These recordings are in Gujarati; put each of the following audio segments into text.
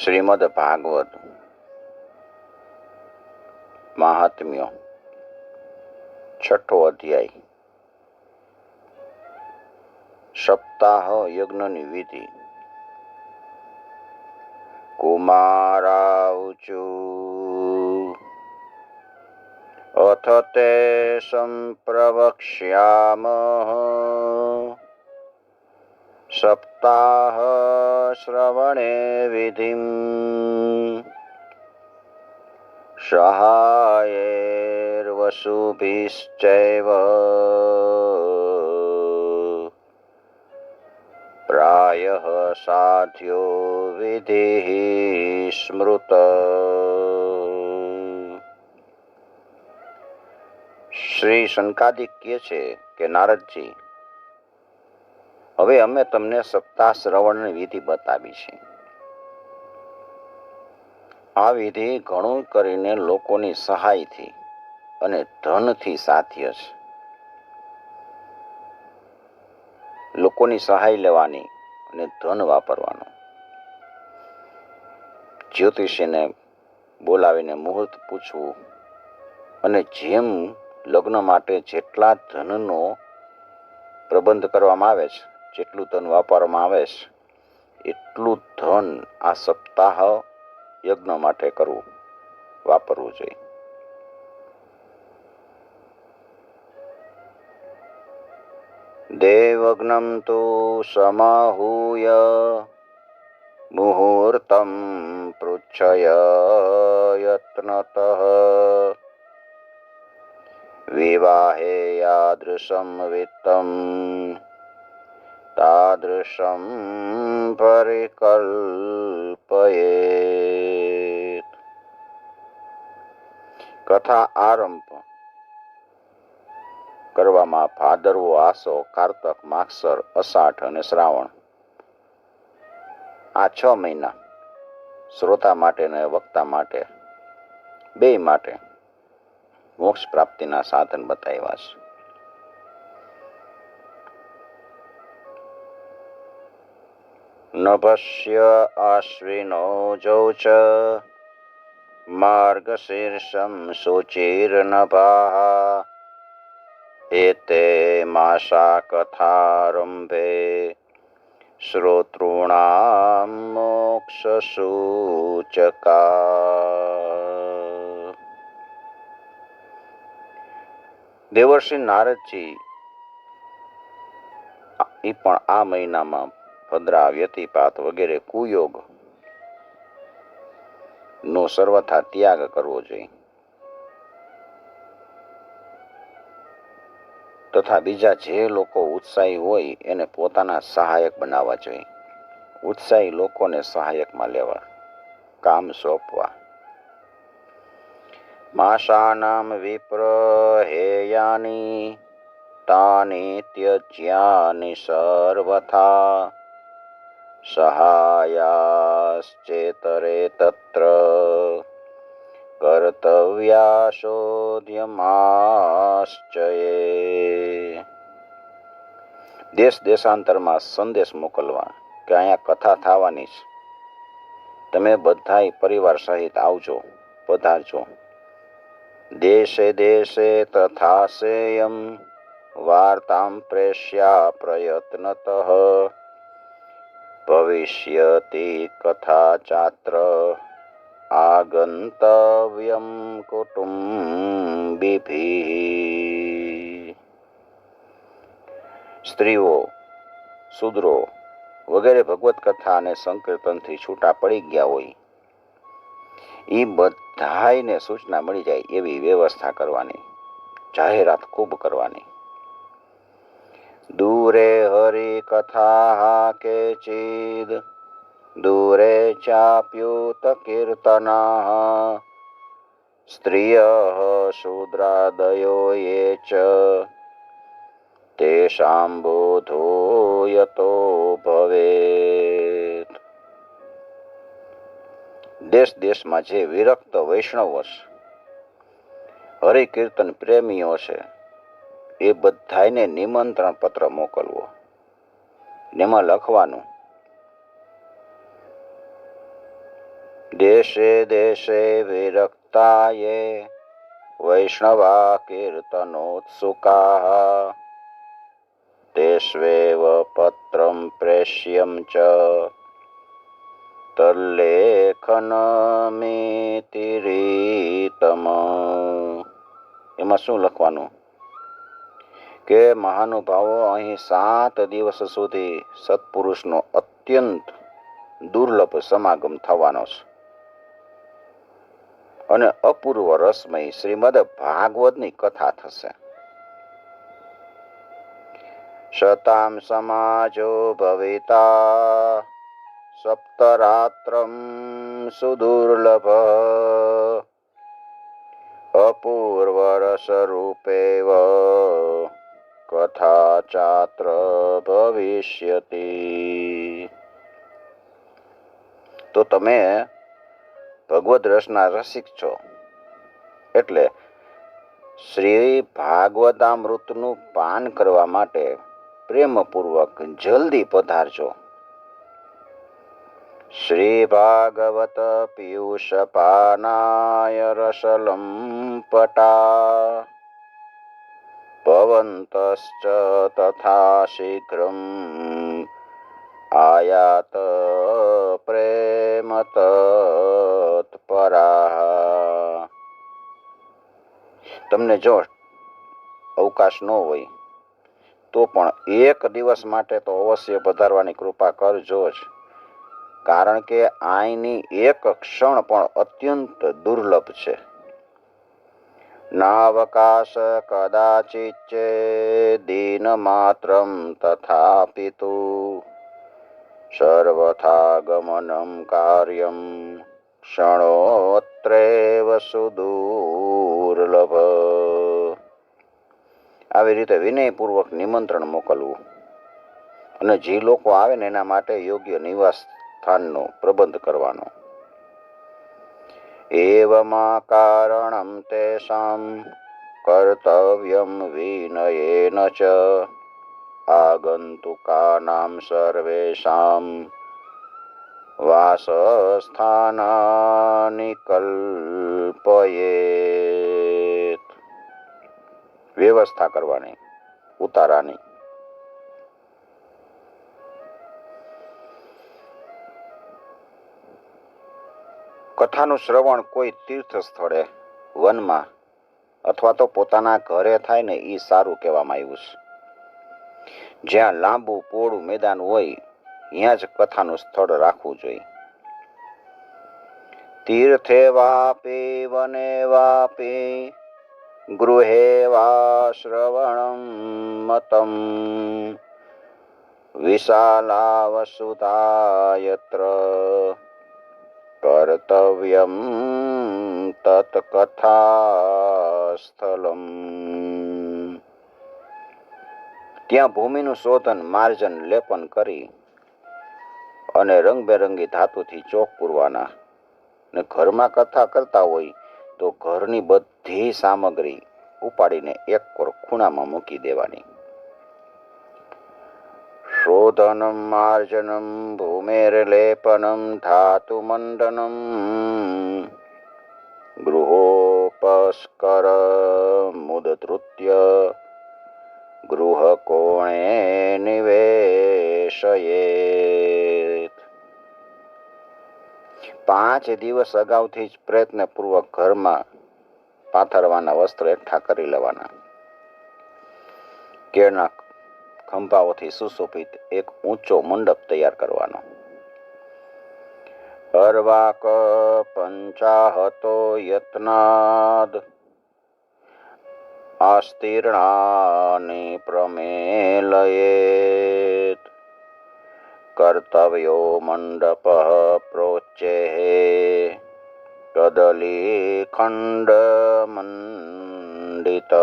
શ્રીમદ ભાગવત મહાત્મ્ય છઠ્ઠો અધ્યાય સપ્તાહ યજ્ઞની વિધિ. કુમારાઉચુ અથ તે સંપ્રવક્ષ્યામઃ સપ્તાહ શ્રવણે વિધિમ સહાયૈર્વસુભિશ્ચૈવ પ્રાયઃ સાધ્યો વિધિઃ સ્મૃત. શ્રી શનકાદિક કહે છે કે નારદજી, હવે અમે તમને સપ્તાહ શ્રવણની વિધિ બતાવી છે. આ વિધિ ઘણું કરીને લોકોની સહાયથી અને ધનથી સાધ્ય છે. લોકોની સહાય લેવાની અને ધન વાપરવાનું. જ્યોતિષીને બોલાવીને મુહૂર્ત પૂછવું અને જેમ લગ્ન માટે જેટલા ધનનો પ્રબંધ કરવામાં આવે છે, જેટલું ધન વાપરવામાં આવે છે, એટલું ધન આ સપ્તાહ યજ્ઞ માટે કરવું, વાપરવું જોઈએ. દેવગ્નમ તુ સમાહૂય મુહૂર્તમ પૃચ્છય યત્નતઃ વિવાહે યાદૃશમ વિત્તમ તાદૃશમ પરિકલ્પયેત. કથા આરંભ કરવામાં ભાદરવો, આસો, કારતક, માગસર, અષાઢ અને શ્રાવણ, આ 6 મહિના શ્રોતા માટે અને વક્તા માટે, બે માટે મોક્ષ પ્રાપ્તિના સાધન બતાવ્યા છે. નભસ્ય આશ્વિનો જૌચ માર્ગશીર્ષમ શુચિર્નભાઃ એતે માસા કથારંભે શ્રોતॄણામ મોક્ષસૂચકા. દેવર્ષિ નારદજી એ પણ આ મહિનામાં ભદ્રા, વ્યતિપાત વગેરે કુયોગ નો સર્વથા ત્યાગ કરવો જોઈએ તથા બીજા જે લોકો ઉત્સાહી હોય એને પોતાના સહાયક બનાવવા જોઈએ. ઉત્સાહી લોકોને સહાયકમાં લેવા, કામ સોંપવા. માસાનામ વિપ્ર હેયાની તાની ત્યજ્યાનિ સર્વથા સહાયાશ્ચેતરે તત્ર કર્તવ્યાશોધ્યમાશ્ચયે. દેશ દેશાંતરમાં સંદેશ મોકલવા કે અહીંયા કથા થવાની છે, તમે બધાય પરિવાર સહિત આવજો, પધારજો. દેશે દેશે તથા સેયમ વાર્તામ પ્રેષ્યા પ્રયત્નતઃ ભવિષ્યતિ કથા ચાત્ર આગંતવ્યમ કુટુંબિભિઃ. સ્ત્રીઓ, શૂદ્રો વગેરે ભગવત કથા અને સંકીર્તનથી છૂટા પડી ગયા હોય એ બધાયને સૂચના મળી જાય એવી વ્યવસ્થા કરવાની, જાહેરાત ખૂબ કરવાની. દૂરે હરિ કથા કેચિદ દૂરે ચાપ્યુત કીર્તના સ્ત્રિયઃ શૂદ્રાદયો યે ચ તેષાં બોધો યતો ભવેત. દેશ દેશમાં જે વિરક્ત વૈષ્ણવો છે, હરિકીર્તન પ્રેમીઓ છે, એ બધાયને નિમંત્રણ પત્ર મોકલવો. એમાં લખવાનું દેશે દેશે વિરક્તાયે વૈષ્ણવા કીર્તનોત્સુકાઃ તેષ્વેવ પત્રં પ્રેષ્યં ચ તલ્લેખનમિતિરીતમ. એમાં શું લખવાનું કે મહાનુભાવો અહીં 7 દિવસ સુધી સત્પુરુષનો અત્યંત દુર્લભ સમાગમ થવાનો છે અને અપૂર્વ રસમય શ્રીમદ ભાગવતની કથા થશે. શતામ સમાજો ભવિતા સપ્તરાત્રમ સુદુર્લભ અપૂર્વ રસરૂપેવ કથા ચાત્ર ભવિષ્યતિ. તો તમે ભગવદ રસના રસિક છો એટલે શ્રી ભાગવતામૃતનું પાન કરવા માટે પ્રેમપૂર્વક જલ્દી પધારજો. શ્રી ભાગવત પિયુષ પાનાય રસલંપટા ભવંતશ્ચ તથા શીઘ્રમ આયાત પ્રેમ તત્પરા. તમને જો અવકાશ ન હોય તો પણ એક દિવસ માટે તો અવશ્ય પધારવાની કૃપા કરજો જ, કારણ કે અહીંની એક ક્ષણ પણ અત્યંત દુર્લભ છે. નાવકાશ કદાચિત દીન માત્રમ તથાપિતુ સર્વથા ગમનમ કાર્યમ ક્ષણોત્રેવ સુદુર્લભ. આવી રીતે વિનયપૂર્વક નિમંત્રણ મોકલવું અને જે લોકો આવે ને એના માટે યોગ્ય નિવાસ સ્થાનનો પ્રબંધ કરવાનો. એવમા કારણમ તેષાં કર્તવ્યમ વિનયેન ચ આગંતુકાનાં સર્વેષાં વાસસ્થાનાનિ કલ્પયેત. વ્યવસ્થા કરવાની ઉતારાની. કથાનું શ્રવણ કોઈ તીર્થ સ્થળે, વનમાં અથવા તો પોતાના ઘરે થાય ને એ સારું કહેવામાં આવ્યું છે. જ્યાં લાંબુ પહોળું મેદાન હોય ત્યાં જ કથાનું સ્થળ રાખવું જોઈએ. તીર્થે વાપી વને વાપી ગૃહે વા શ્રવણમ મતમ વિશાલાવસુતા યત્ર કર્તવ્યમ તત્કથાસ્થલમ. ત્યાં ભૂમિનું શોધન, માર્જન, લેપન કરી અને રંગબેરંગી ધાતુથી ચોક પૂરવાના. ને ઘરમાં કથા કરતા હોય તો ઘરની બધી સામગ્રી ઉપાડીને એક ખૂણામાં મૂકી દેવાની. શોધનમ માર્જનમ ભૂમેર્લેપનમ ધાતુમંડનમ ગૃહોપસ્કર મુદધૃત્ય ગૃહકોણે નિવેશયેત. 5 દિવસ અગાઉથી જ પ્રયત્નપૂર્વક ઘરમાં પાથરવાના વસ્ત્ર એકઠા કરી લેવાના. કેળના ખંભાઓથી સુશોભિત એક ઊંચો મંડપ તૈયાર કરવાનો. અર્વાક પંચાહતો યત્નાદ આસ્તીર્ણાનિ પ્રમેલયેત. કર્તવ્યો મંડપ પ્રોચ્ચેઃ કદલીખંડ મંડિતઃ.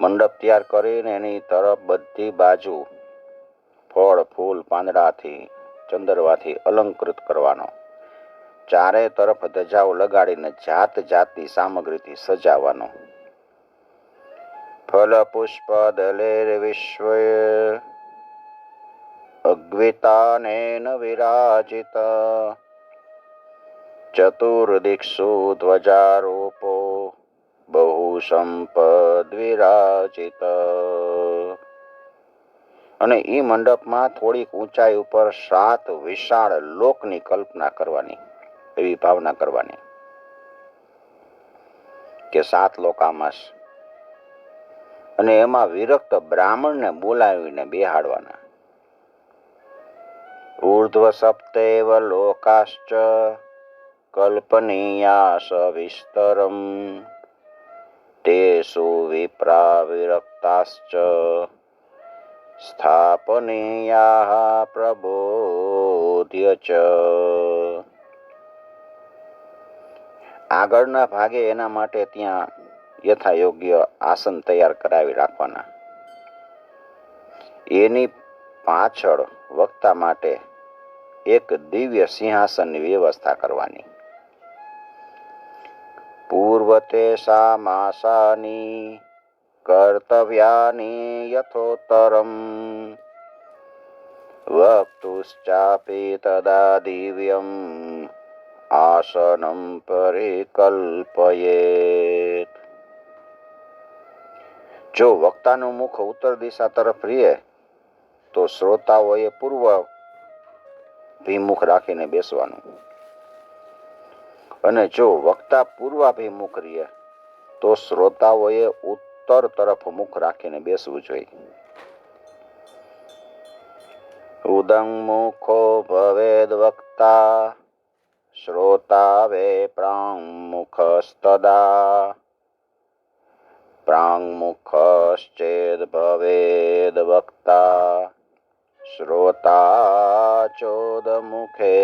મંડપ તૈયાર કરીને એની તરફ બધી બાજુ ફળ, ફૂલ, પાંદડાથી, ચંદરવાથી અલંકૃત કરવાનો. ચારે તરફ ધજાઓ લગાડીને જાત જાતની સામગ્રીથી સજાવવાનો. ફલ પુષ્પ દલેર વિશ્વ અગ્વિતાનેન વિરાજિત ચતુર્દિક્ષુ ધ્વજારોપો બહુ સંપદ વિરાજિત. અને એ મંડપમાં થોડીક ઊંચાઈ ઉપર 7 વિશાળ લોકની કલ્પના કરવાની, એવી ભાવના કરવાની કે 7 લોક આમાં છે. અને એમાં વિરક્ત બ્રાહ્મણને બોલાવીને બેહાડવાના. ઉર્ધ્વ સપ્તેવ લોકાશ્ચ કલ્પનીયાસ વિસ્તરમ તેષુ વિપ્રા વિરક્તાશ્ચ સ્થાપનીયા પ્રબોધ્ય ચ. આગળના ભાગે એના માટે ત્યાં યથાયોગ્ય આસન તૈયાર કરાવી રાખવાના. એની પાછળ વક્તા માટે એક દિવ્ય સિંહાસનની વ્યવસ્થા કરવાની. પૂર્વતે સામાસાની કર્તવ્યાની યથોત્તરમ વક્તુશ્ચાપી તદા દિવ્યમ આસનમ પરિકલ્પયેત. જો વક્તાનું મુખ ઉત્તર દિશા તરફ રહે તો શ્રોતાઓએ પૂર્વ ભિમુખ રાખીને બેસવાનું. અને જો વક્તા પૂર્વાભિમુખ રહે તો શ્રોતાઓએ ઉત્તર તરફ મુખ રાખીને બેસવું જોઈએ. ઉદંગમુખો ભવેદ વક્તા શ્રોતા વે પ્રાંગમુખસ્તદા પ્રાંગમુખશ્ચેદ ભવેદ વક્તા શ્રોતા ચોદમુખે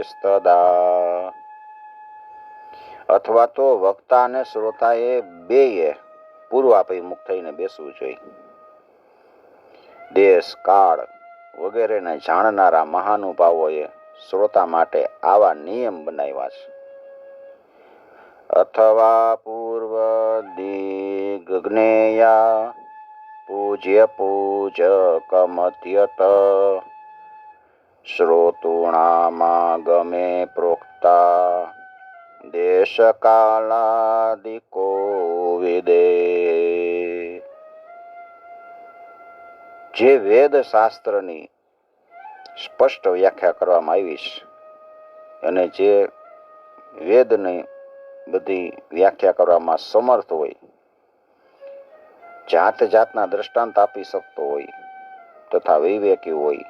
સ્તદા. અથવા તો વક્તા અને શ્રોતાએ બેયે પૂર્વાભિમુખ થઈને બેસવું જોઈએ. દેશ કાળ વગેરેને જાણનારા મહાનુભાવોએ શ્રોતા માટે આવા નિયમ બનાવ્યા છે. અથવા પૂર્વ દિગ્જ્ઞેયા પૂજ્ય પૂજક મધ્યત શ્રોતુણામાગમે પ્રોક્તા દેશ કાલાદિકો વિદે. જે વેદ શાસ્ત્રની સ્પષ્ટ વ્યાખ્યા કરવામાં આવી છે અને જે વેદની બધી વ્યાખ્યા કરવામાં સમર્થ હોય, જાત જાતના દ્રષ્ટાંત આપી શકતો હોય તથા વિવેકી હોય,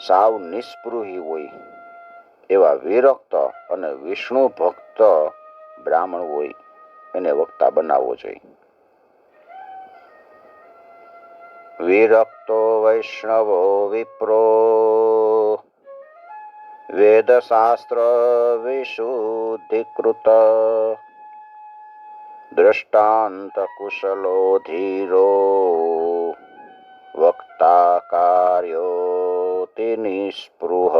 સાવ નિસ્પૃહી હોય એવા વિરક્ત અને વિષ્ણુ ભક્ત બ્રાહ્મણ હોય એને વક્તા બનાવવો જોઈએ. વિરક્તો વૈષ્ણવો વિપ્રો વેદશાસ્ત્ર વિશુદ્ધિકૃત દ્રષ્ટાંત કુશલો ધીરો વક્તા કાર્યોતિ નિસ્પૃહ.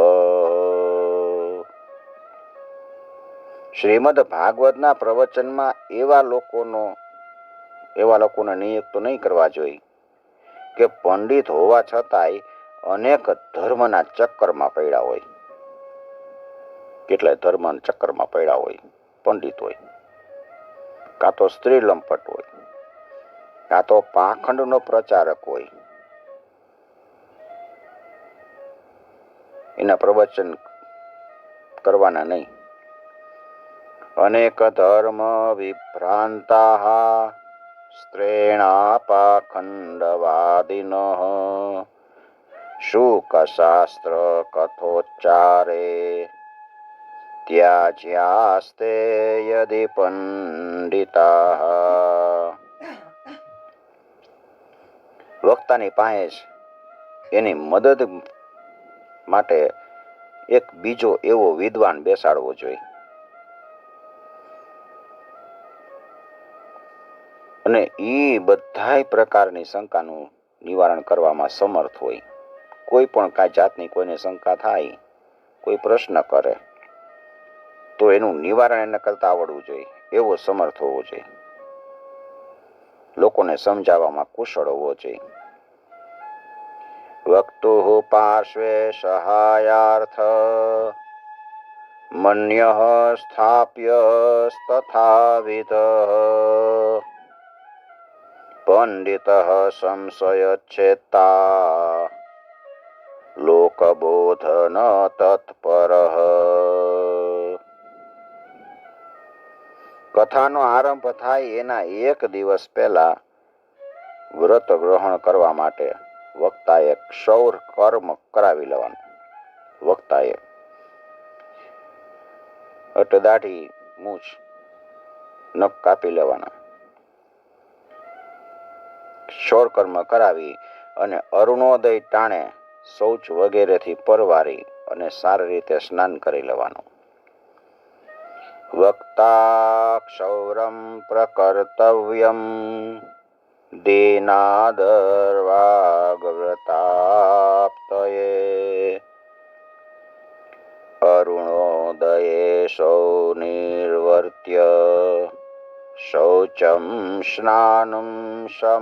શ્રીમદ ભાગવતના પ્રવચનમાં એવા લોકોને નિયુક્ત નહીં કરવા જોઈએ કે પંડિત હોવા છતાંય અનેક ધર્મના ચક્કરમાં પડ્યા હોય. કેટલાય ધર્મના ચક્કરમાં પડ્યા હોય, પંડિત હોય, કાં તો સ્ત્રી લંપટ હોય, કાં તો પાખંડનો પ્રચારક હોય. એના પ્રવચન કરવાના નહીં. અનેક ધર્મ વિભ્રાંતા સ્ત્રેણા પાખંડવાદિનઃ શુકશાસ્ત્ર કથોચ્ચારે ત્યાજ્યાસ્તે યદિ પંડિતા. વક્તાની પાસે એની મદદ માટે એક બીજો એવો વિદ્વાન બેસાડવો જોઈએ. અને એ બધાય પ્રકારની શંકાનું નિવારણ કરવામાં સમર્થ હોય. કોઈ પણ કાંઈ જાતની કોઈને શંકા થાય, કોઈ પ્રશ્ન કરે તો એનું નિવારણ એને કરતા આવડવું જોઈએ, એવો સમર્થ હોવો જોઈએ. લોકોને સમજાવવામાં કુશળ હોવો જોઈએ. વક્તુઃ પાર્શ્વે સહાયાર્થ મન્યઃ સ્થાપ્યસ્તથાવિધ પંડિતઃ સંશયચ્છેત્તા લોકબોધન તત્પરઃ. કથાનો આરંભ થાય એના એક દિવસ પહેલા વ્રત ગ્રહણ કરવા માટે વક્તાએ ક્ષૌર કર્મ કરાવી લેવાનું. વક્તાએ દાઢી મૂછ નખ કાપી લેવાના, ક્ષૌર કર્મ કરાવી અને અરુણોદય ટાણે શૌચ વગેરેથી પરવારી અને સારી રીતે સ્નાન કરી લેવાનું. વક્તા ક્ષૌરમ પ્રકર્તવ્યમ દીનાદર્વાગ્વ્રતાપ્તયે અરુણોદયે સૌનિર્વર્ત્ય શૌચમ સ્નાનમ સમાચરેત.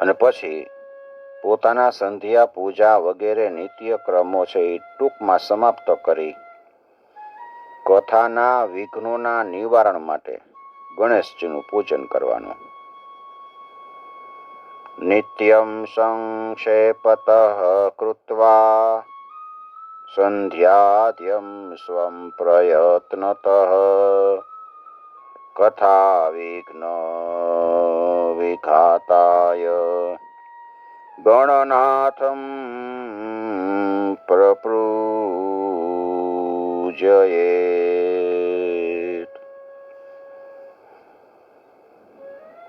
અને પછી પોતાના સંધ્યા પૂજા વગેરે નિત્ય ક્રમો છે એ ટૂંકમાં સમાપ્ત કરી કથાના વિઘ્નોના નિવારણ માટે ગણેશજીનું પૂજન કરવાનું. નિત્યમ સંક્ષેપતઃ કૃત્વા સંધ્યાદ્યમ સ્વં પ્રયત્નતઃ કથા વિઘ્ન વિઘાતાય ગણનાથમ પ્રપૂજયેત.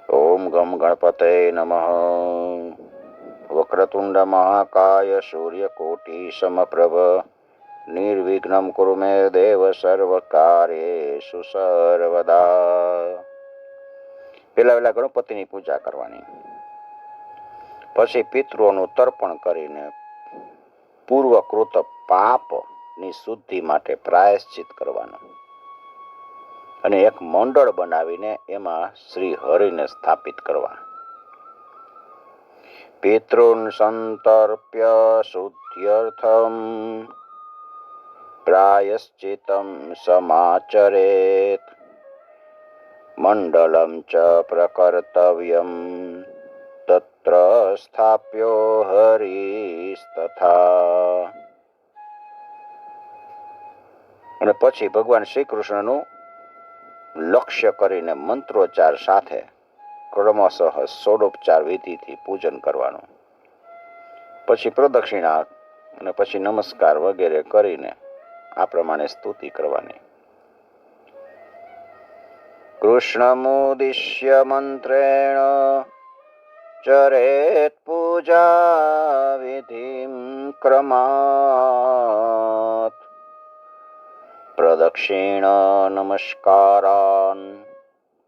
ઓમ ગમ ગણપતે નમઃ. વક્રતુંડ મહાકાય સૂર્યકોટિ સમપ્રભ નિર્વિઘ્નમ કુરુ મે દેવ સર્વકાર્યેષુ સર્વદા. પેલા ગણપતિની પૂજા કરવાની, પછી પિતૃઓનું તર્પણ કરીને પૂર્વકૃત પાપની શુદ્ધિ માટે પ્રાયશ્ચિત કરવાનું અને એક મંડળ બનાવીને એમાં શ્રી હરિને સ્થાપિત કરવા. પિતૃન સંતર્પ્ય શુદ્ધ્યર્થમ પ્રાયશ્ચિતમ સમાચરેત મંડલમ ચ પ્રકર્તવ્યમ તત્ર સ્થાપ્યો હરિસ્તથા. અને પછી ભગવાન શ્રી કૃષ્ણનું લક્ષ્ય કરીને મંત્રોચ્ચાર સાથે ક્રમશઃ ષોડોપચાર વિધિથી પૂજન કરવાનું. પછી પ્રદક્ષિણા અને પછી નમસ્કાર વગેરે કરીને આ પ્રમાણે સ્તુતિ કરવાની. કૃષ્ણમુદ્દિશ્ય મંત્રેણ ચરેત પૂજા વિધિમ ક્રમાત પ્રદક્ષિણ નમસ્કારાન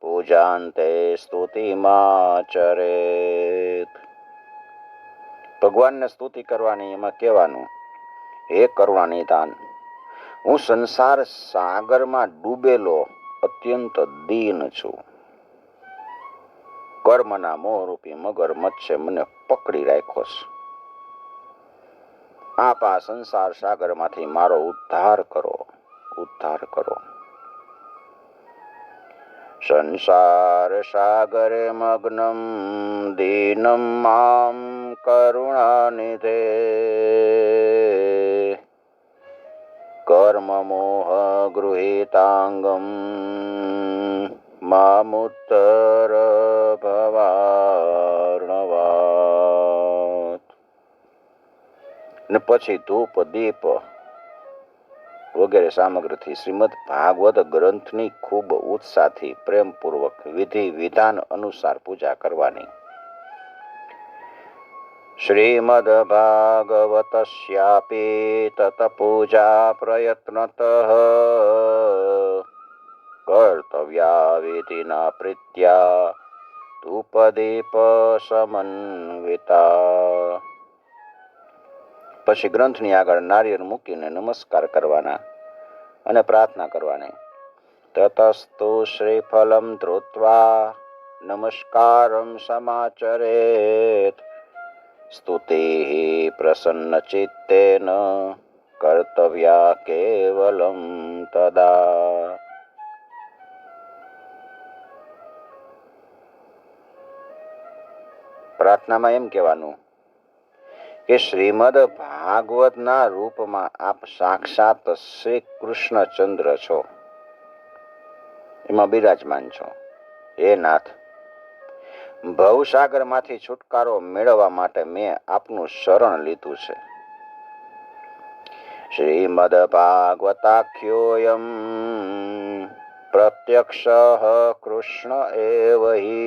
પૂજાંતે સ્તુતિમાચરેત. ભગવાનને સ્તુતિ કરવાની. એમાં કહેવાનું, હે કરુણાનિધાન, હું સંસાર સાગરમાં ડૂબેલો અત્યંત દીન છું. કર્મના મોહરૂપી મગર મચ્છે મને પકડી રાખ્યો છે. આપ આ સંસાર સાગરમાંથી મારો ઉદ્ધાર કરો, ઉદ્ધાર કરો. સંસાર સાગરે મગ્નમ દીનમ મામ કરુણાનિધે કર્મ મોહ ગૃહીતાંગમ મામુત્તર ભવાર્ણવાત. ને પછી ધૂપ દીપ વગેરે સામગ્રીથી શ્રીમદ ભાગવત ગ્રંથની ખૂબ ઉત્સાહથી પ્રેમપૂર્વક વિધિ વિધાન અનુસાર પૂજા કરવાની. શ્રીમદ ભાગવતસ્યાપી તત પૂજા પ્રયત્નતઃ કર્તવ્યા વિધિના પ્રીત્યા ધૂપદીપ સમન્વિતા. પછી ગ્રંથની આગળ નારિયેળ મૂકીને નમસ્કાર કરવાના અને પ્રાર્થના કરવાની, તતસ્તુ શ્રીફલમ ધૃત્વા નમસ્કારમ સમાચરેત. સ્તુતિઃ પ્રસન્નચિત્તેન કર્તવ્યા કેવલમ તદા. પ્રાર્થનામાં એમ કહેવાનું કે શ્રીમદ ભાગવતના રૂપમાં આપ સાક્ષાત શ્રી કૃષ્ણચંદ્ર છો, એમાં બિરાજમાન છો. હે નાથ, ભવસાગરમાંથી છુટકારો મેળવવા માટે મેં આપનું શરણ લીધું છે. શ્રીમદ ભાગવતાખ્યોયમ પ્રત્યક્ષ કૃષ્ણ એવ હિ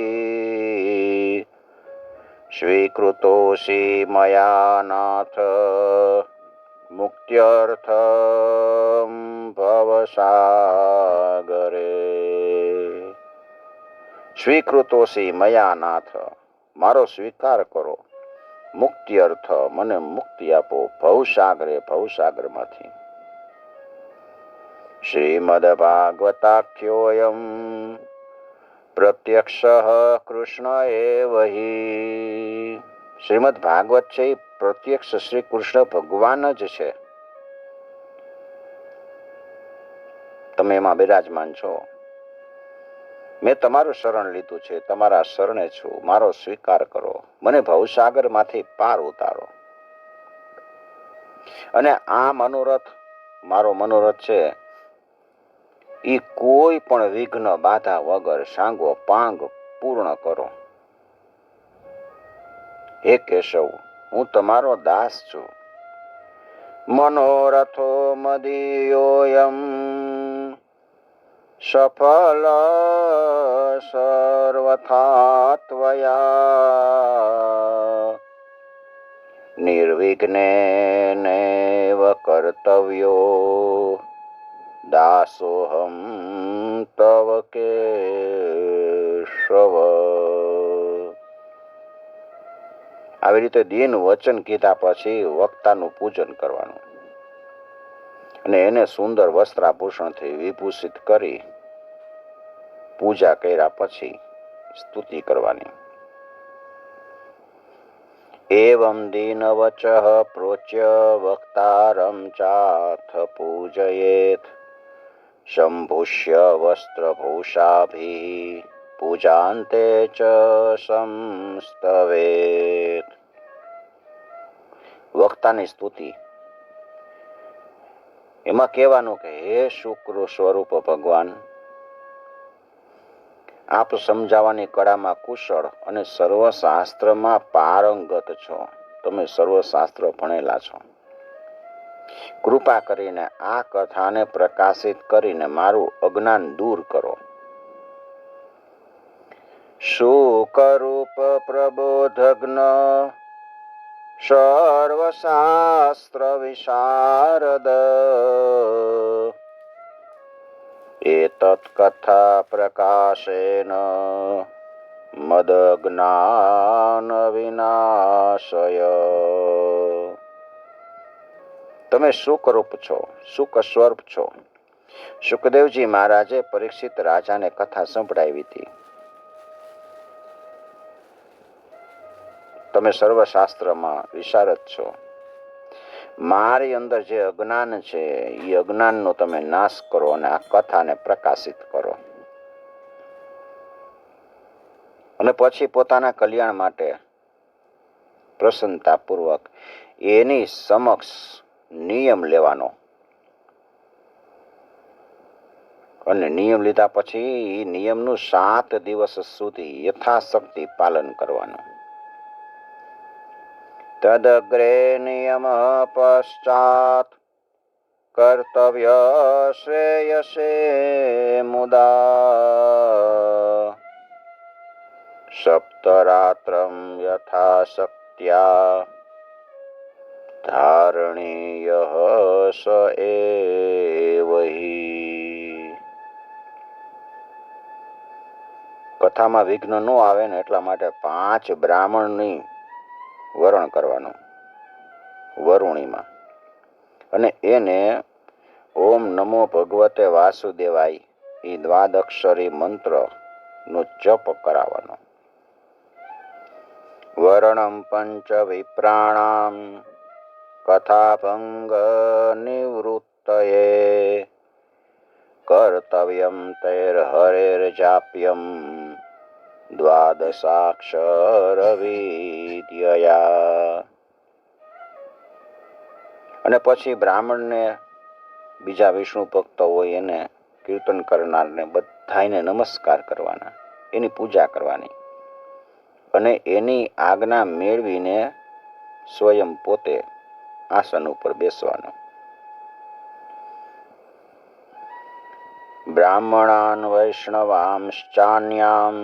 સ્વીકૃતોસી મયા નાથ મુક્ત્યર્થમ ભવસાગરે. સ્વીકૃતોસી મયા નાથ, મારો સ્વીકાર કરો. મુક્તિ અર્થ, મને મુક્તિ આપો ભવસાગરે, ભવસાગરમાંથી. શ્રીમદ ભાગવતાખ્યોયમ પ્રત્યક્ષ કૃષ્ણ એવ હિ. શ્રીમદ ભાગવત છે એ પ્રત્યક્ષ શ્રી કૃષ્ણ ભગવાન જ છે. તમે એમાં બિરાજમાન છો. મેં તમારું શરણ લીધું છે, તમારા શરણે છું. મારો સ્વીકાર કરો, મને ભવસાગરમાંથી પાર ઉતારો. અને આ મનોરથ, મારો મનોરથ છે એ કોઈ પણ વિઘ્ન બાધા વગર સાંગો પાંગ પૂર્ણ કરો. હે કેશવ, હું તમારો દાસ છું. મનોરથો મદીયોયમ સફલ સર્વથા ત્વયા નિર્વિઘ્નેનૈવ કર્તવ્યો દાસોહમ તવ કેશવ. આવી રીતે દીન વચન કીધા પછી વક્તાનું પૂજન કરવાનું અને એને સુંદર વસ્ત્રાભૂષણથી વિભૂષિત કરી પૂજા કર્યા પછી સ્તુતિ કરવાની. એવં દીનવચઃ પ્રોચ્ય વક્તારં ચાથ પૂજયેત શંભુષ્ય વસ્ત્રભૂષાભિઃ પૂજાન્તે ચ સંસ્તવેત. વક્તાની સ્તુતિ એમાં કહેવાનું કે હે શુક્ર સ્વરૂપ ભગવાન, આપ સમજાવવાની કળામાં કુશળ અને સર્વશાસ્ત્રમાં પારંગત છો. તમે સર્વશાસ્ત્ર ભણેલા છો. કૃપા કરીને આ કથાને પ્રકાશિત કરીને મારું અજ્ઞાન દૂર કરો. શુકરૂપ પ્રબોધગ્ન સર્વશાસ્ત્ર વિશારદ એતત કથા પ્રકાશેન મદજ્ઞાન વિનાશય. તમે સુખરૂપ છો, સુખ સ્વરૂપ છો. સુખદેવજી મહારાજે પરીક્ષિત રાજાને કથા સંભળાવી હતી. તમે સર્વશાસ્ત્રમાં વિશારદ છો. મારી અંદર જે અજ્ઞાન છે એ અજ્ઞાનનો તમે નાશ કરો અને આ કથાને પ્રકાશિત કરો. અને પછી પોતાના કલ્યાણ માટે પ્રસન્નતાપૂર્વક એની સમક્ષ નિયમ લેવાનો અને નિયમ લીધા પછી એ નિયમનું 7 દિવસ સુધી યથાશક્તિ પાલન કરવાનું. તદગ્રે નિયમ પશ્ચાત કર્તવ્ય શ્રેયસે મુદા સપ્તરાત્રમ યથાશક્ત્યા ધારણીય સ એવ હિ. કથામાં વિઘ્ન ન આવે ને એટલા માટે 5 બ્રાહ્મણની વરણ કરવાનું વરુણીમાં, અને એને ઓમ નમો ભગવતે વાસુદેવાય એ દ્વાદક્ષરી મંત્રનો જપ કરાવવાનો. વર્ણમ પંચ વિપ્રાણામ કથાભંગ નિવૃત્તયે કર્તવ્યમ તૈર હરેર્જાપ્યમ દ્વાદશાક્ષર વિદ્યયા. અને પછી બ્રાહ્મણને, બીજા વિષ્ણુ ભક્તો હોય એને, કીર્તન કરનારને બધાને નમસ્કાર કરવાના, એની પૂજા કરવાની અને એની આજ્ઞા મેળવીને સ્વયં પોતે આસન ઉપર બેસવાનો. બ્રાહ્મણાન વૈષ્ણવાંશ્ચાન્યામ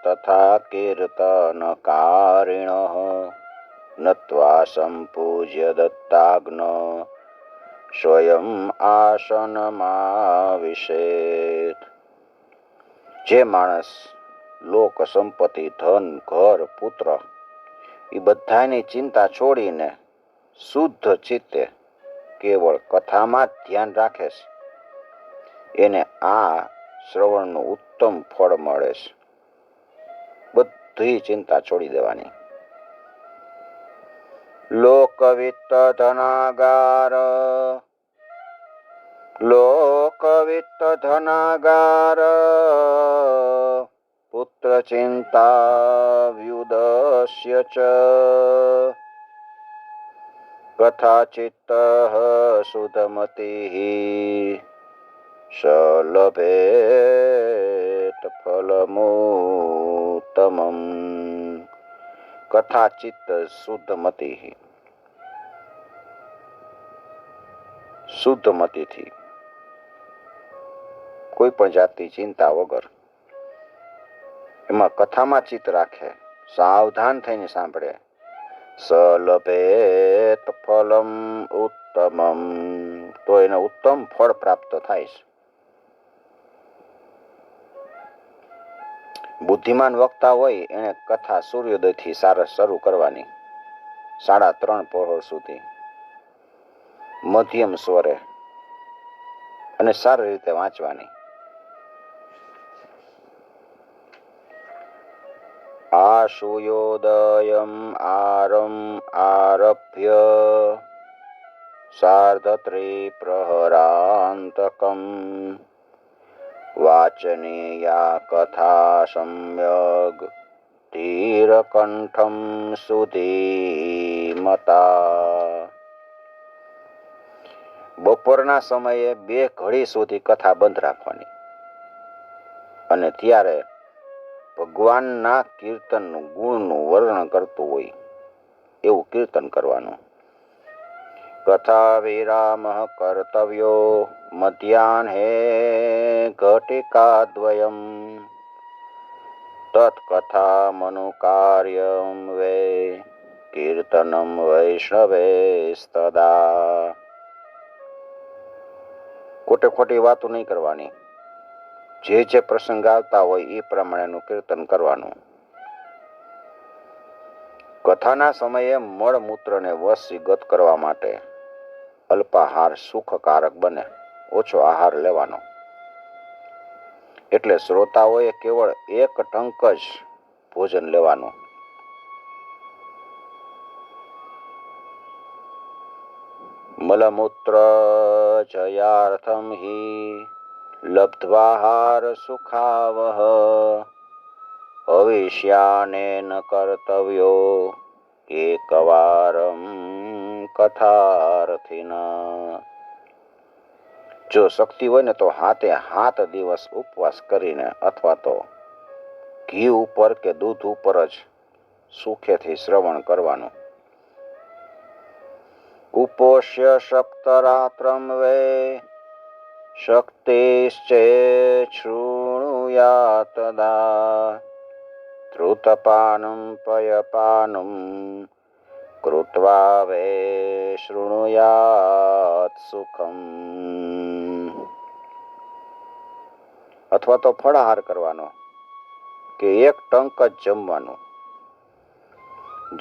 તથા કીર્તનકારિણઃ નત્વા સંપૂજ્ય દત્તાગ્ન સ્વયં આસનમાવિશેત. જે માણસ લોક સંપત્તિ, ધન, ઘર, પુત્ર એ બધાની ચિંતા છોડીને શુદ્ધ ચિત્તે કેવળ કથામાં જ ધ્યાન રાખે છે, એને આ શ્રવણનું ઉત્તમ ફળ મળે છે. બધી ચિંતા છોડી દેવાની. લોકવિત્ત ધનાગાર પુત્ર ચિંતા વ્યુદસ્ય ચ કથાચિત્ત સુધમતિઃ સલભેત ફલમોત્તમં. કથાચિત્ત શુદ્ધમતિઃ, શુદ્ધ મતિથી, કોઈ પણ જાતની ચિંતા વગર એમાં કથામાં ચિત્ત રાખે, સાવધાન થઈને સાંભળે, સલભેત ફલમ ઉત્તમમ, તો એને ઉત્તમ ફળ પ્રાપ્ત થાય છે. બુદ્ધિમાન વક્તા હોય એને કથા સૂર્યોદયથી શરૂ કરવાની, 3:30 પહોર સુધી મધ્યમ સ્વરે અને સારી રીતે વાંચવાની. આશુયોદયમ આરભ્ય સાર્ધત્રી પ્રહરાંતકમ વાચનીયા કથા સમ્યગ ધીરકંઠમ સુધીમતા. બપોરના સમયે 2 ઘડી સુધી કથા બંધ રાખવાની અને ત્યારે ભગવાનના કીર્તનનું, ગુણનું વર્ણન કરતું હોય એવું કીર્તન કરવાનું. કથા વિરામ કર્તવ્યો મધ્યાહ્ને ઘટિકાદ્વયમ તત્કથા મનુકાર્યમ વે કીર્તનમ વૈષ્ણવેસ્તદા. ખોટી વાતો નહીં કરવાની. જે પ્રસંગ આવતા હોય એ પ્રમાણેનું કીર્તન કરવાનું. કથાના સમયે મળમૂત્રને વશીગત કરવા માટે અલ્પાહાર સુખકારક બને, ઓછો આહાર લેવાનો. એટલે શ્રોતાઓએ કેવળ 1 ટંક જ ભોજન લેવાનું. મલમૂત્ર જયાર્થમ હિ લબ્ધ્વાહાર સુખાવહ હવિષ્યાનેન કર્તવ્યો એકવારમ કથાર્થિના. જો શક્તિ હોય ને તો 7 દિવસ ઉપવાસ કરીને અથવા તો ઘી ઉપર કે દૂધ ઉપર જ સુખેથી શ્રવણ કરવાનું. ઉપોષ્ય સપ્તરાત્રમ વે શક્તિશ્ચે શૃણુયાતદા ધૃતપાનમ પયપાનમ કૃત્વા વે શૃણુયાત સુખમ. અથવા તો ફળાહાર કરવાનો કે 1 ટંક જ જમવાનું.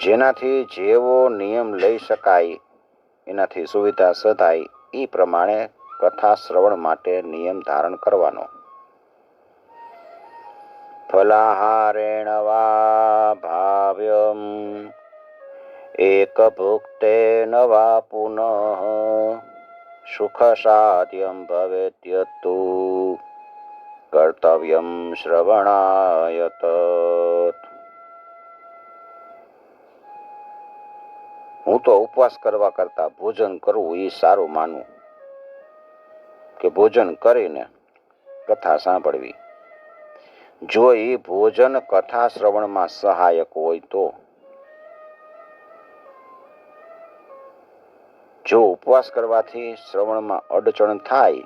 જેનાથી જેવો નિયમ લઈ શકાય, એનાથી સુવિધા સધાય એ પ્રમાણે કથા શ્રવણ માટે નિયમ ધારણ કરવાનો. ફલાહારેણ વા ભાવ્યમ એકભુક્તેન વા પુનઃ સુખ સાધ્યમ ભવેત્યતુ કર્તવ્યમ શ્રવણાયત. હું તો ઉપવાસ કરવા કરતા ભોજન કરવું એ સારું માનું કે ભોજન કરીને કથા સાંભળવી. જો એ ભોજન કથા શ્રવણમાં સહાયક હોય તો. જો ઉપવાસ કરવાથી શ્રવણમાં અડચણ થાય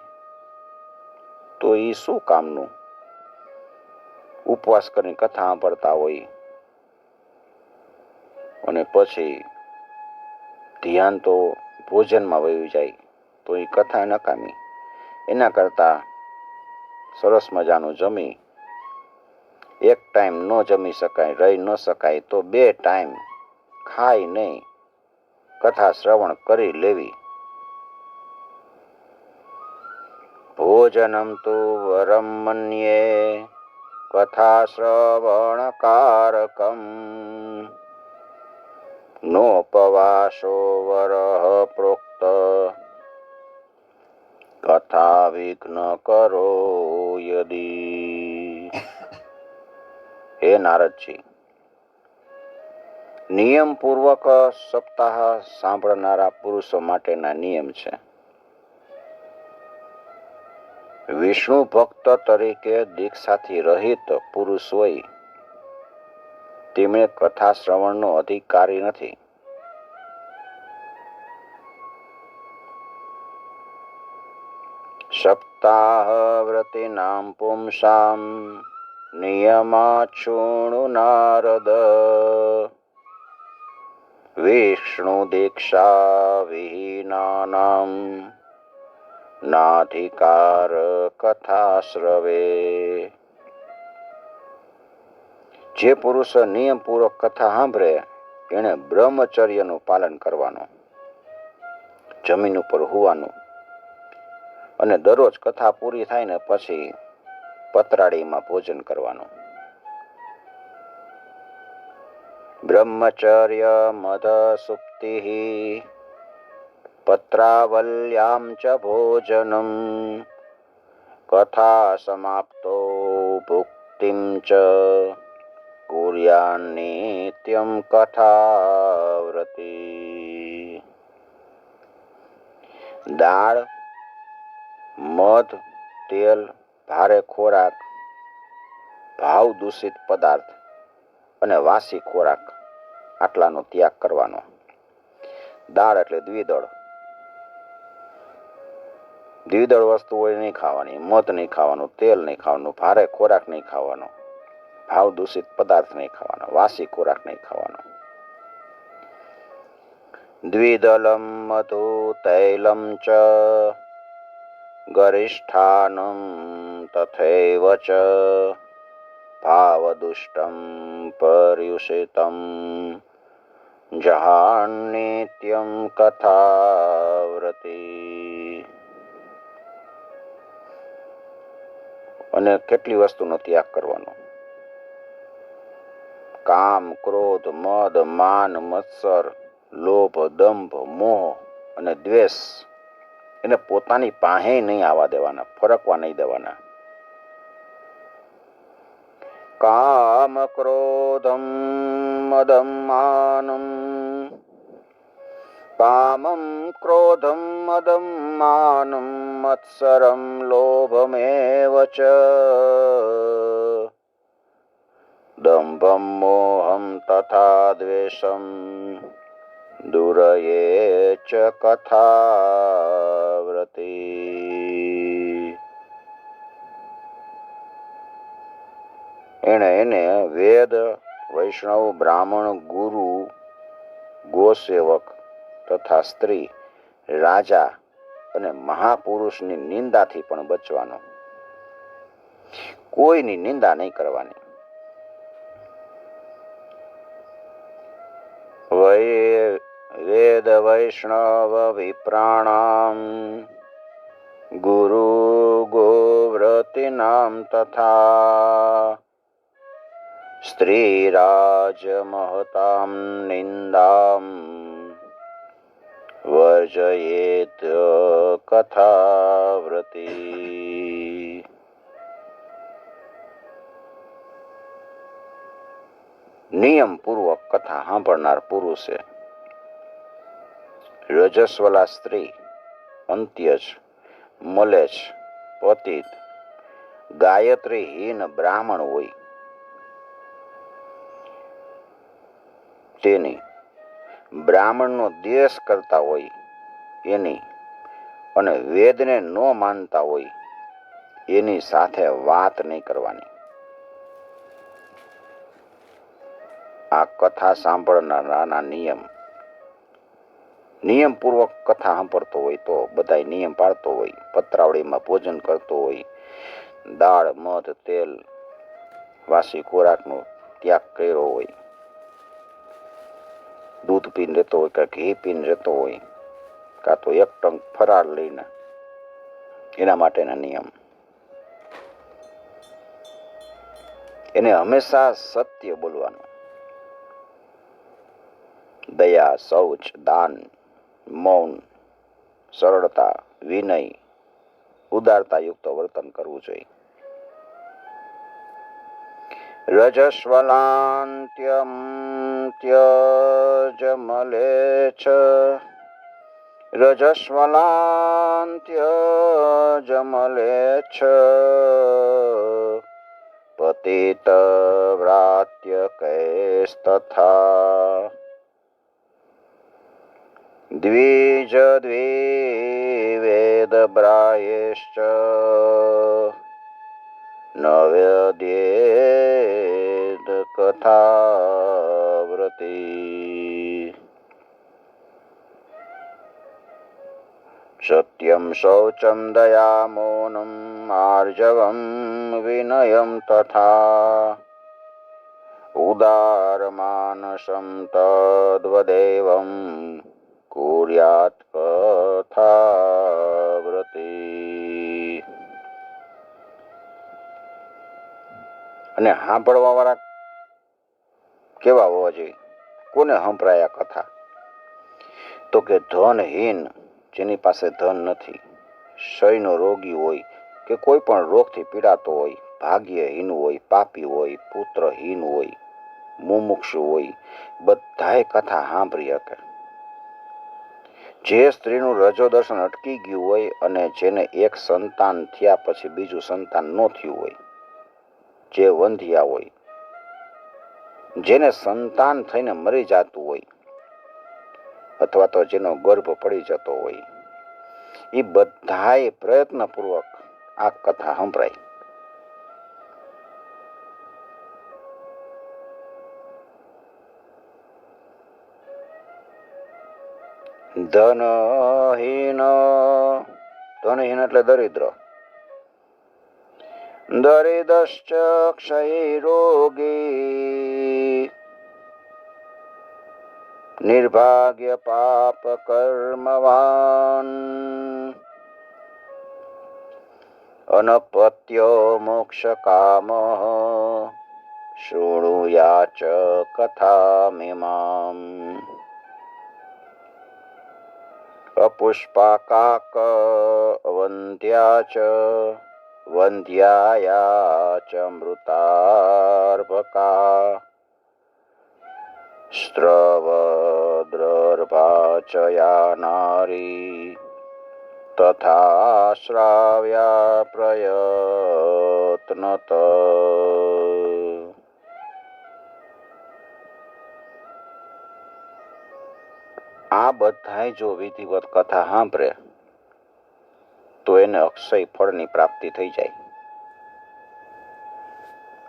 તો એ શું કામનું? ઉપવાસ કરીને કથા સાંભળતા હોય અને પછી ધ્યાન તો ભોજનમાં વયું જાય તો એ કથા નકામી. એના કરતા સરસ મજાનું જમી, એક ટાઈમ ન જમી શકાય, રહી ન શકાય તો 2 ટાઈમ ખાઈ નહીં કથા શ્રવણ કરી લેવી. ભોજનમ તુ વરમ મન્યે કથા શ્રવણ કારકમ નોપવાસો વરહ પ્રોક્ત કથા વિઘ્ન કરો યદી. હે નારદજી, નિયમપૂર્વક સપ્તાહ સાંભળનારા પુરુષો માટેના નિયમ છે. વિષ્ણુ ભક્ત તરીકે દીક્ષાથી રહિત પુરુષ હોય તેમણે કથા શ્રવણનો અધિકારી નથી. સપ્તાહ વ્રતિનામ પુંસામ નિયમાચ્છુણુ નારદ વિષ્ણુ દીક્ષા વિહીનાનામ નાધિકાર કથાશ્રવે. જે પુરુષ નિયમપૂર્વક કથા સાંભળે એને બ્રહ્મચર્યનું પાલન કરવાનું, જમીન ઉપર હોવાનું અને દરરોજ કથા પૂરી થાય ને પછી પતરાળીમાં ભોજન કરવાનું. બ્રહ્મચર્ય મદ સુપ્તિ પત્રાવલ્યામ ચ ભોજનમ કથા સમાપ્તો ભુક્તિમ ચ કુર્યાન નિત્યમ કથાવ્રતિ. દાળ, મધ, તેલ, ભારે ખોરાક, ભાવ દૂષિત પદાર્થ અને વાસી ખોરાક આટલાનો ત્યાગ કરવાનો. દાળ એટલે દ્વિદળ વસ્તુઓ નહીં ખાવાની, મધ નહીં ખાવાનું, તેલ નહીં ખાવાનું, ભારે ખોરાક નહીં ખાવાનો, ભાવ દૂષિત પદાર્થ નહીં ખાવાનો, વાસી ખોરાક નહીં ખાવાનો. દ્વિદલમ મધુ તૈલમ ચ ગરિષ્ઠાનમ તથૈવ ચ ભાવદુષ્ટમ પર્યુષિતમ જહાન્નિત્યમ કથાવ્રતિ. અને કેટલી વસ્તુનો ત્યાગ કરવાનો? કામ, ક્રોધ, મદ, માન, મત્સર, લોભ, દંભ, મોહ અને દ્વેષ એને પોતાની પાસે નહીં આવવા દેવાના, ફરકવા નહીં દેવાના. કામ ક્રોધમ મદમ માનમ કામમ ક્રોધમ મદમ માનમ મત્સરમ લોભમેવ ચ દંભમ મોહમ તથા દ્વેષમ દુરયે ચ કથાવ્રતિ. એને વેદ, વૈષ્ણવ, બ્રાહ્મણ, ગુરુ, ગોસેવક તથા સ્ત્રી, રાજા અને મહાપુરુષની નિંદાથી પણ બચવાનો. કોઈની નિંદા નહીં કરવાની. વેદ વૈષ્ણવ વિપ્રાણામ ગુરુ ગોવ્રતિનામ તથા સ્ત્રીરાજ મહતામ નિંદામ વર્જયેત કથાવ્રતી. નિયમપૂર્વક કથા સાંભળનાર પુરુષે રજસ્વલા સ્ત્રી, અંત્યજ, મલેચ્છ, પતિત, ગાયત્રીહીન બ્રાહ્મણ હોય તેની, બ્રાહ્મણનો દ્વેષ કરતા હોય એની અને વેદને ન માનતા હોય એની સાથે વાત નહીં કરવાની. આ કથા સાંભળનારાના નિયમ. નિયમપૂર્વક કથા સાંભળતો હોય તો બધાય નિયમ પાળતો હોય, પત્રાવળીમાં ભોજન કરતો હોય, દાળ, મધ, તેલ, વાસી ખોરાકનો ત્યાગ કર્યો હોય, દૂધ પીને રહેતો હોય કે ઘી પીને રહેતો હોય, કાં તો એક ટંક ફરાળ લઈને, એના માટેના નિયમ. એને હંમેશા સત્ય બોલવાનું. દયા, શૌચ, દાન, મૌન, સરળતા, વિનય, ઉદારતાયુક્ત વર્તન કરવું જોઈએ. રજસ્વલાંત્યમ ત્યજ મલેચ્છ, રજસ્વલાંત્યજ મલેચ્છ, પતિત વ્રાત્ય કૈસ્તથા, દ્વિજ દ્વિવેદ બ્રાયેશ્ચ, ન વ્યદ્યેદ કથાવ્રતી. સત્યમ શૌચમ દયા મૌનમ આર્જવમ વિનયમ તથા, ઉદારમાનસમ તદ્વદેવમ કુર્યાત કથાવ્રતી. અને સાંભળવા વાળા કેવા હોવા જોઈએ? કોને સંભળાયા કથા? તો કે ધનહીન, જેની પાસે ધન નથી, ક્ષયનો રોગી હોય કે કોઈ પણ રોગથી પીડાતો હોય, ભાગ્યહીન હોય, પાપી હોય, પુત્રહીન હોય, મુમુક્ષુ હોય, બધાય કથા સાંભળી શકે. જે સ્ત્રીનું રજોદર્શન અટકી ગયું હોય અને જેને એક સંતાન થયા પછી બીજું સંતાન ન થયું હોય, જે વંધ્યા હોય, જેને સંતાન થઈને મરી જતું હોય અથવા તો જેનો ગર્ભ પડી જતો હોય, એ બધાએ પ્રયત્નપૂર્વક આ કથા સંભળાય. ધનહીન, ધનહીન એટલે દરિદ્ર, દરિદ્રશ્ચ ક્ષયરોગી, નિર્ભાગ્ય પાપ કર્મવાન, અનપત્યો મોક્ષ કામ, શૃણુયાચ કથામિમામ. અપુષ્પાકાક વંદ્યા ચ, વંધ્યાયા ચ મૃતાર્ભકા, સ્ત્રવદ્રર્ભા ચ યા નારી, તથા શ્રાવ્યા પ્રયત્નત. આ બધાય જો વિધિવત કથા સાંભળે તો એને અક્ષય ફળની પ્રાપ્તિ થઈ જાય.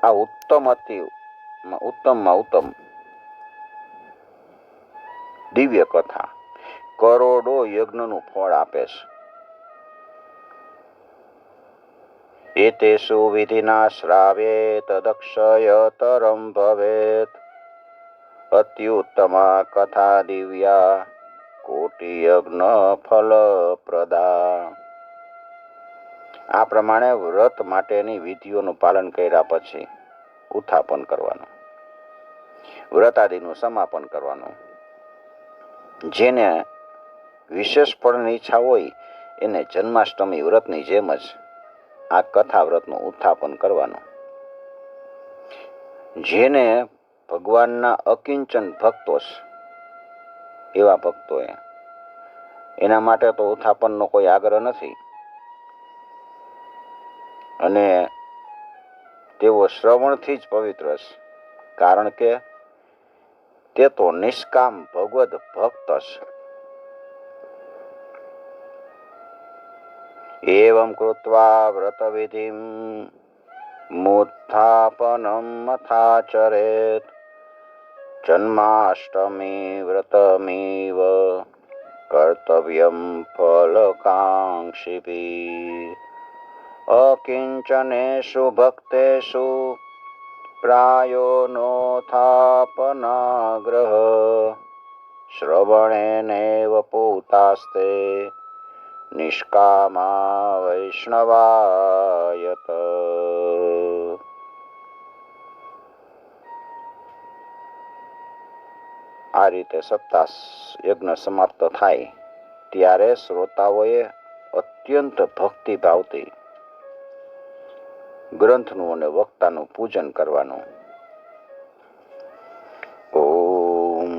આ ઉત્તમમાં ઉત્તમ દિવ્ય કથા કરોડો યજ્ઞનું ફળ આપે છે. એતેષુ વિધિના શ્રાવે તદક્ષયતરમ ભવેત, અત્યુત્તમા કથા દિવ્યા કોટિ યજ્ઞ ફલપ્રદા. આ પ્રમાણે વ્રત માટેની વિધિઓનું પાલન કર્યા પછી ઉત્થાપન કરવાનું. વ્રત આદિનું સમાપન કરવાનું. જેને વિશેષ ફળની ઈચ્છા હોય એને જન્માષ્ટમી વ્રતની જેમ જ આ કથા વ્રતનું ઉત્થાપન કરવાનું. જેને ભગવાનના અકિંચન ભક્તો છે એવા ભક્તોએ, એના માટે તો ઉત્થાપનનો કોઈ આગ્રહ નથી, અને તેઓ શ્રવણથી જ પવિત્ર છે, કારણ કે તે તો નિષ્કામ ભગવદ ભક્ત છે. એવં કૃત્વા વ્રતવિધિમ મુત્થાપનમ મથાચરેત જન્માષ્ટમી વ્રતમિવ કર્તવ્યમ ફલકાંક્ષિભિઃ અકિંચનેષુ ભક્તેષુ પ્રાયો નોથાપનાગ્રહ શ્રવણેનૈવ પૂતાસ્તે નિષ્કામા વૈષ્ણવાયત. આ રીતે સપ્તાહ યજ્ઞ સમાપ્ત થાય ત્યારે શ્રોતાઓએ અત્યંત ભક્તિભાવથી ગ્રંથનું અને વક્તાનું પૂજન કરવાનું. ઓમ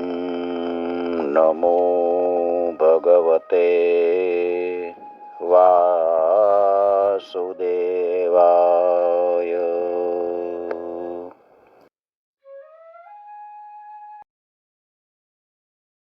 નમો ભગવતે વાસુદેવાય.